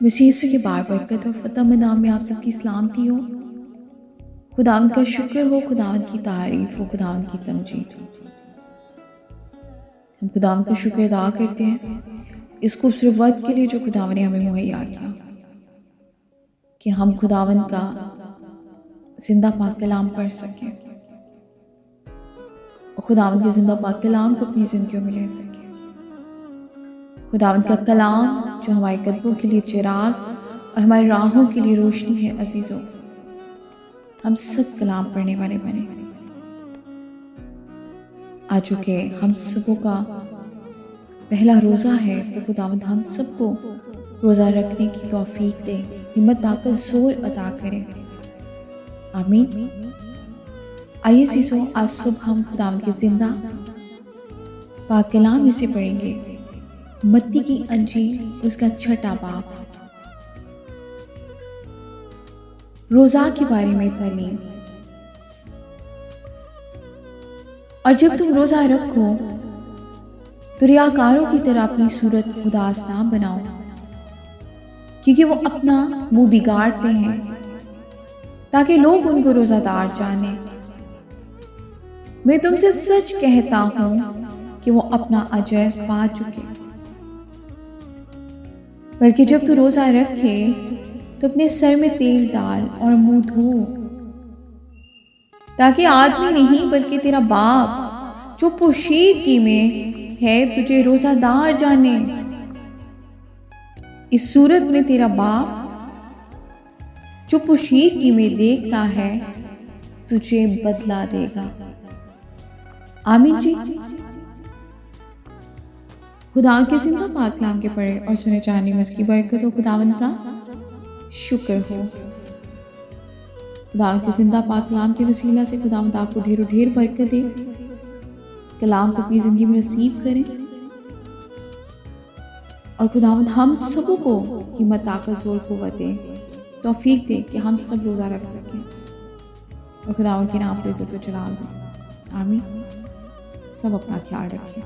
वसीयत की बार बरकत और फ़तह में नाम में आप सबकी सलामती हो। खुदावंद का शुक्र हो, खुदावंद की तारीफ़ हो, खुदावंद की तमजीद हो। हम खुदावंद का शुक्र अदा करते हैं इस खूबसूरत वक्त के लिए जो खुदावंद ने हमें मुहैया किया कि हम खुदावंद का जिंदा पाक कलाम पढ़ सकें और खुदावंद के जिंदा पाक कलाम को अपनी ज़िंदगियों में ले सकें। खुदावंद का कलाम जो हमारे कदमों के लिए चिराग और हमारी राहों के लिए रोशनी है। अजीज़ों, हम सब कलाम पढ़ने वाले बने। आज चूँकि हम सबों का पहला रोज़ा है तो खुदावंद हम सबको रोज़ा रखने की तौफीक दे, हिम्मत ताकत जोर अता करे। आमीन। आइए अजीज़ों, आज सुबह हम खुदावंद के जिंदा पाक कलाम में से पढ़ेंगे मत्ती की अंजील उसका 6वां बाब, रोज़ा के बारे में तालीम। और जब तुम रोज़ा रखो तो रियाकारों की तरह अपनी सूरत उदास ना बनाओ, क्योंकि वो अपना मुंह बिगाड़ते हैं ताकि लोग उनको रोज़ादार जाने। मैं तुमसे सच कहता हूँ कि वो अपना अजर पा चुके। बल्कि जब तू रोज़ा रखे तो अपने सर में तेल डाल और मुंह धो, ताकि आदमी नहीं बल्कि तेरा बाप जो पोशीदगी में है तुझे रोज़ादार जाने। इस सूरत में तेरा बाप जो पोशीदगी में देखता है तुझे बदला देगा। आमीन जी। खुदावंद के जिंदा पाक कलाम के पढ़े और सुने जाने में इसकी बरकत हो। खुदावंद का शुक्र हो। खुदावंद के जिंदा पाक कलाम के वसीला से खुदावंद आपको ढेरों ढेर बरकत दे। कलाम को अपनी जिंदगी में नसीब करें और खुदावंद हम सबों को हिम्मत ताकत जोर कुव्वत दे, तौफीक दे कि हम सब रोज़ा रख सकें और खुदावंद के नाम पर इज्जत व जलाल दे। आमीन। सब अपना ख्याल रखें।